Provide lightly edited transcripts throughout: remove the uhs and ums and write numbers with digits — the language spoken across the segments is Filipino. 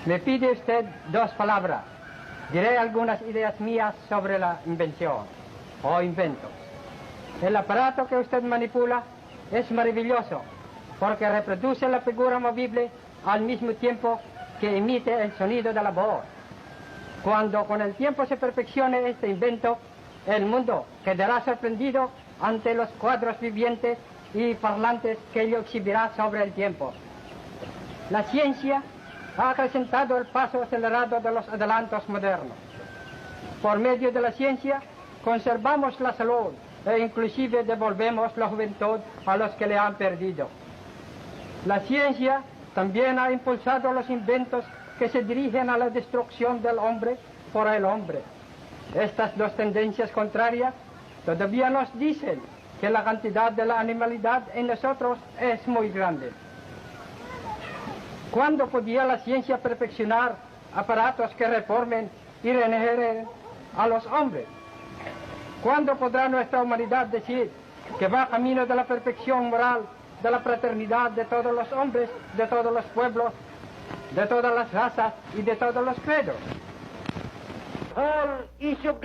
Me pide usted dos palabras. Diré algunas ideas mías sobre la invención o invento. El aparato que usted manipula es maravilloso porque reproduce la figura movible al mismo tiempo que emite el sonido de la voz. Cuando con el tiempo se perfeccione este invento, el mundo quedará sorprendido ante los cuadros vivientes y parlantes que ello exhibirá sobre el tiempo. La ciencia ha acrecentado el paso acelerado de los adelantos modernos. Por medio de la ciencia conservamos la salud e inclusive devolvemos la juventud a los que le han perdido. La ciencia también ha impulsado los inventos que se dirigen a la destrucción del hombre por el hombre. Estas dos tendencias contrarias todavía nos dicen que la cantidad de la animalidad en nosotros es muy grande. ¿Cuándo podía la ciencia perfeccionar aparatos que reformen y regeneren a los hombres? ¿Cuándo podrá nuestra humanidad decir que va camino de la perfección moral, de la fraternidad de todos los hombres, de todos los pueblos, de todas las razas y de todos los credos? The whole issue of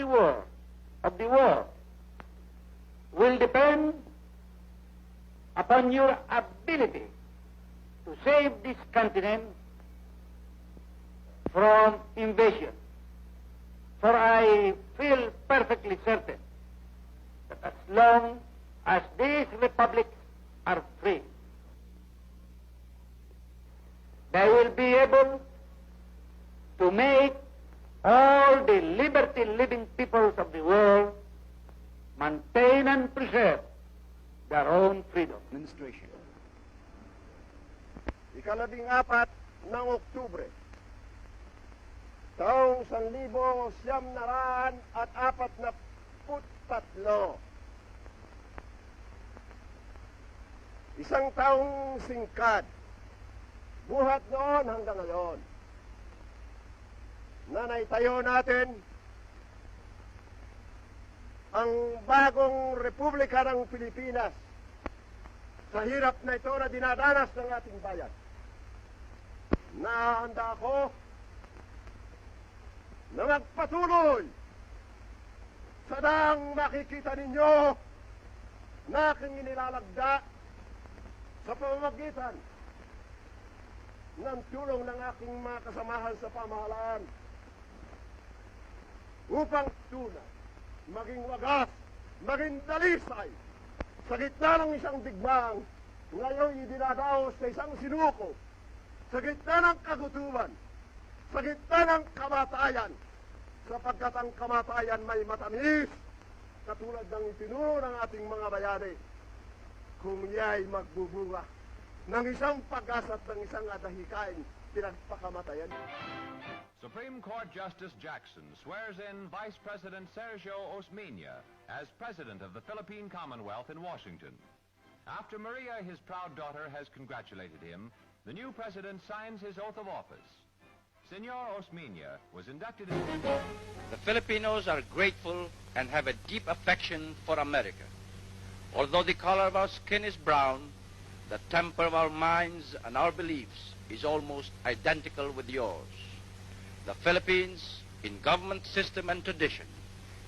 the war will depend upon your ability to save this continent from invasion. For I feel perfectly certain that as long as these republics are free, they will be able to make all the liberty-living peoples of the world maintain and preserve their own freedom. Administration. Ikalabing-apat ng Oktubre, taong 1943. Isang taong singkad, buhat noon hanggang ngayon, na naitayo natin ang bagong Republika ng Pilipinas sa hirap na ito na dinadanas ng ating bayan. Nahanda ako na magpatuloy sa daang makikita ninyo na aking inilalagda sa pamamagitan ng tulong ng aking mga kasamahan sa pamahalaan upang tunay, maging wagas, maging dalisay sa gitna ng isang digmang ngayon idinadaos sa isang sinuko, sa gitna ng kagutuman, sa gitna ng kamatayan, sapagkat ang kamatayan may matamis, katulad ng itinuro ng ating mga bayani, kung iya'y magbubunga ng isang pag-asa at ng isang adahikain pinagpakamatayan. Supreme Court Justice Jackson swears in Vice President Sergio Osmeña as President of the Philippine Commonwealth in Washington. After Maria, his proud daughter, has congratulated him, the new president signs his oath of office. Senor Osmeña was inducted in... The Filipinos are grateful and have a deep affection for America. Although the color of our skin is brown, the temper of our minds and our beliefs is almost identical with yours. The Philippines, in government system and tradition,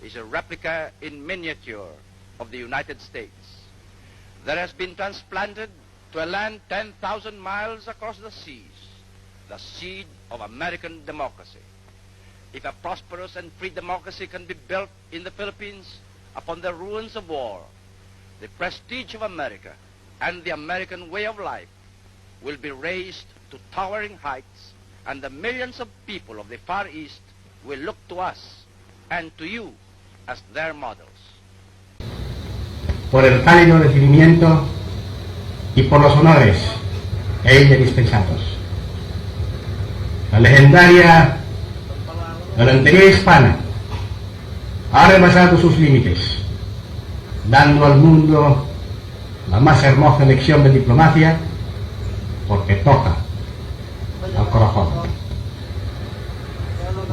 is a replica in miniature of the United States. That has been transplanted to a land 10,000 miles across the seas, the seed of American democracy. If a prosperous and free democracy can be built in the Philippines upon the ruins of war, the prestige of America and the American way of life will be raised to towering heights, and the millions of people of the Far East will look to us and to you as their models. Por el cálido recibimiento y por los honores a ella dispensados. La legendaria galantería hispana ha rebasado sus límites, dando al mundo la más hermosa lección de diplomacia, porque toca al corazón.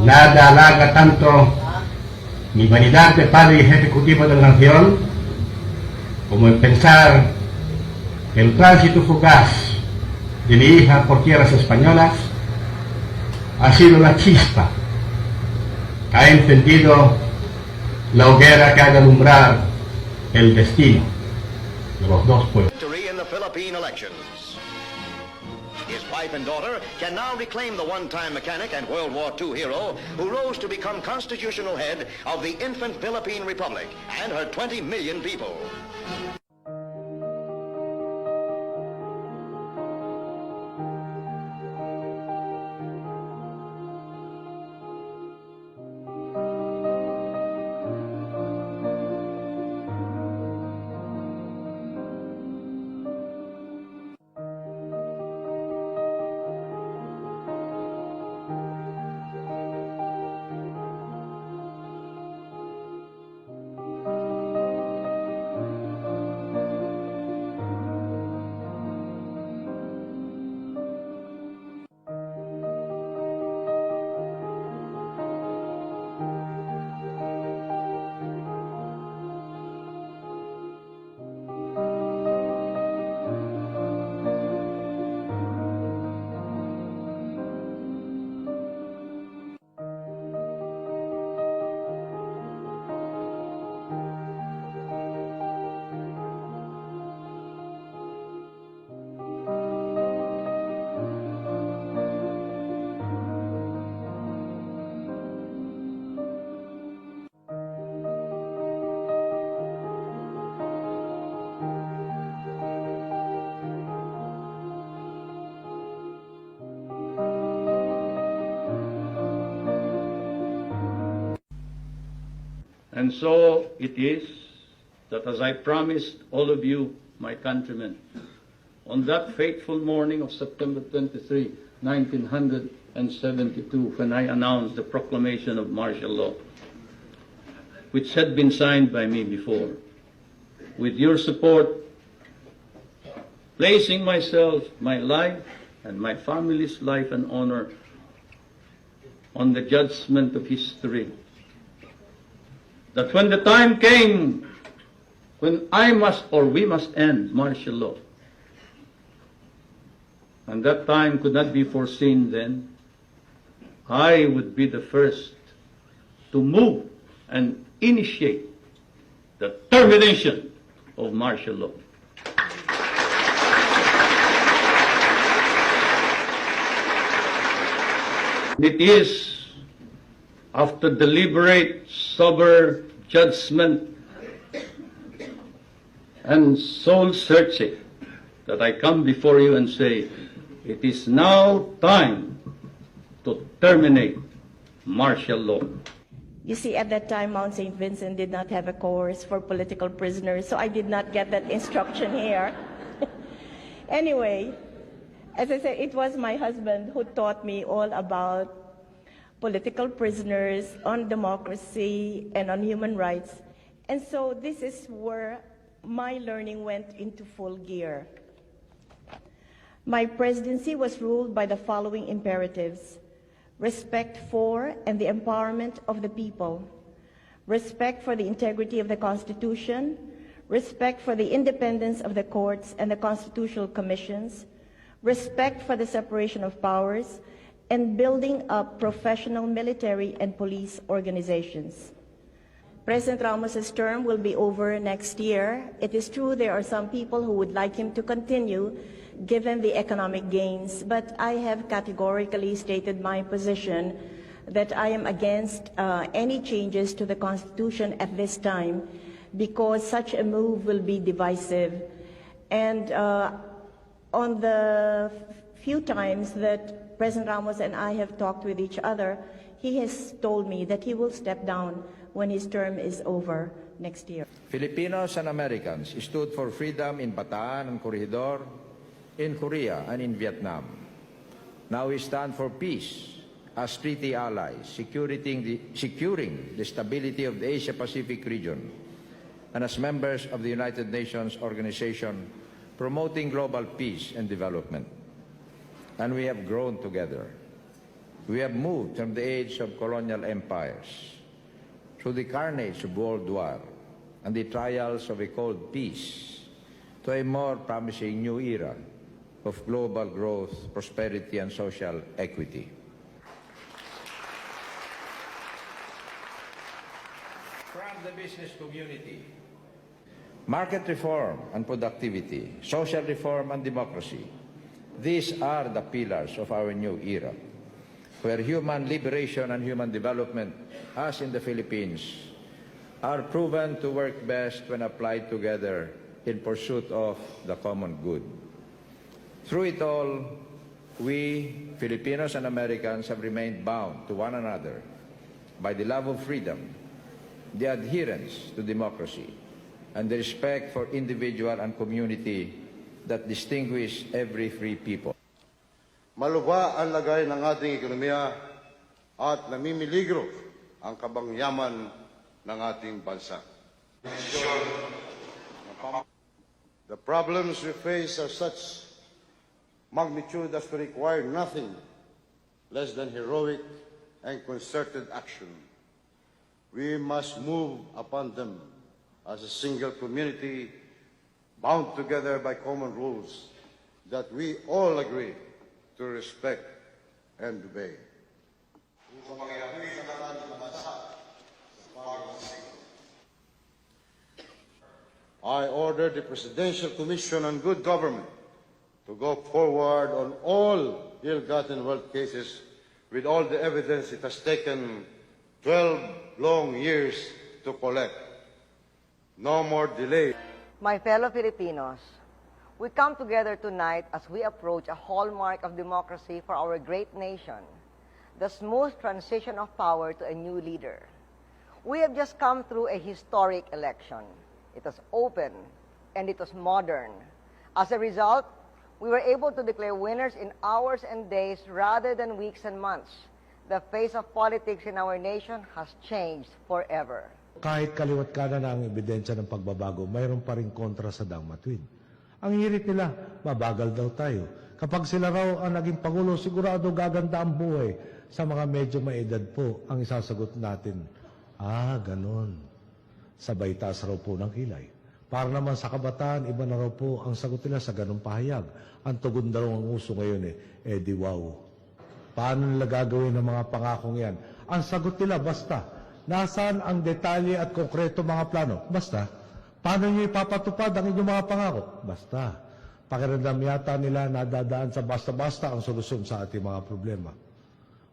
Nada halaga tanto mi vanidad de padre y jefe ejecutivo de la nación como el pensar que el tránsito fugaz de mi hija por tierras españolas ha sido la chispa que ha encendido la hoguera que ha de alumbrar el destino de los dos pueblos. Victory in the Philippine elections. His wife and daughter can now reclaim the one-time mechanic and World War II hero who rose to become constitutional head of the infant Philippine Republic and her 20 million people. And so it is that as I promised all of you, my countrymen, on that fateful morning of September 23, 1972, when I announced the proclamation of martial law, which had been signed by me before, with your support, placing myself, my life, and my family's life and honor on the judgment of history, that when the time came when I must or we must end martial law, and that time could not be foreseen then, I would be the first to move and initiate the termination of martial law. It is after deliberate, sober judgment and soul searching that I come before you and say, it is now time to terminate martial law. You see, at that time, Mount St. Vincent did not have a course for political prisoners, so I did not get that instruction here. Anyway, as I said, it was my husband who taught me all about political prisoners, on democracy, and on human rights. And so this is where my learning went into full gear. My presidency was ruled by the following imperatives: respect for and the empowerment of the people, respect for the integrity of the Constitution, respect for the independence of the courts and the constitutional commissions, respect for the separation of powers, and building up professional military and police organizations. President Ramos's term will be over next year. It is true there are some people who would like him to continue given the economic gains, but I have categorically stated my position that I am against any changes to the Constitution at this time because such a move will be divisive. And on the few times that President Ramos and I have talked with each other, he has told me that he will step down when his term is over next year. Filipinos and Americans stood for freedom in Bataan and Corregidor, in Korea and in Vietnam. Now we stand for peace as treaty allies, securing the stability of the Asia-Pacific region, and as members of the United Nations Organization, promoting global peace and development. And we have grown together. We have moved from the age of colonial empires through the carnage of World War and the trials of a cold peace to a more promising new era of global growth, prosperity, and social equity. the business community. Market reform and productivity, social reform and democracy. These are the pillars of our new era, where human liberation and human development, as in the Philippines, are proven to work best when applied together in pursuit of the common good. Through it all, we, Filipinos and Americans, have remained bound to one another by the love of freedom, the adherence to democracy, and the respect for individual and community that distinguish every free people. Malubha ang lagay ng ating ekonomiya at namimiligro ang kabangyaman ng ating bansa. The problems we face are such magnitude as to require nothing less than heroic and concerted action. We must move upon them as a single community bound together by common rules that we all agree to respect and obey. I order the Presidential Commission on Good Government to go forward on all ill-gotten wealth cases with all the evidence it has taken 12 long years to collect. No more delay. My fellow Filipinos, we come together tonight as we approach a hallmark of democracy for our great nation, the smooth transition of power to a new leader. We have just come through a historic election. It was open and it was modern. As a result, we were able to declare winners in hours and days rather than weeks and months. The face of politics in our nation has changed forever. Kahit kaliwat kanan na ang ebidensya ng pagbabago, mayroon pa rin kontra sa Dangmatwin. Ang hirit nila, mabagal daw tayo. Kapag sila raw ang naging Pangulo, sigurado gaganda ang buhay. Sa mga medyo maedad po, ang isasagot natin, ganon. Sabay taas raw po ng kilay. Para naman sa kabataan, iba na raw po ang sagot nila sa ganong pahayag. Ang tugon daw ang uso ngayon di wow. Paano nila gagawin ang mga pangakong yan? Ang sagot nila, basta. Nasaan ang detalye at konkreto mga plano? Basta. Paano nyo ipapatupad ang inyong mga pangako? Basta. Pakiramdam yata nila nadadaan sa basta-basta ang solusyon sa ating mga problema.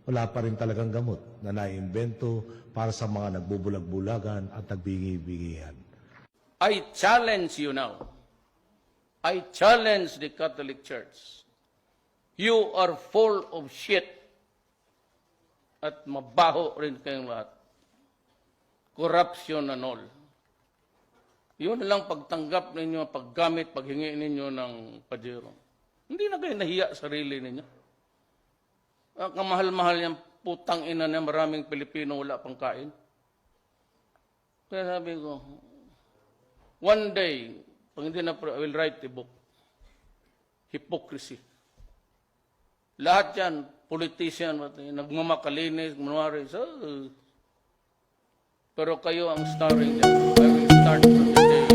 Wala pa rin talagang gamot na naiimbento para sa mga nagbubulag-bulagan at nagbingi-bingihan. I challenge you now. I challenge the Catholic Church. You are full of shit. At mabaho rin kayong lahat. Corruption and all. Yun lang pagtanggap ninyo, paggamit, paghingi ninyo ng pajero. Hindi na kayo nahiya sa sarili ninyo. Ang kamahal-mahal yung putang ina na maraming Pilipino wala pang kain. Kaya sabi ko, one day, pag hindi na, I will write a book. Hypocrisy. Lahat yan, politician, nagmamakalinis, manwari. Pero kayo ang starring them. I will start from the day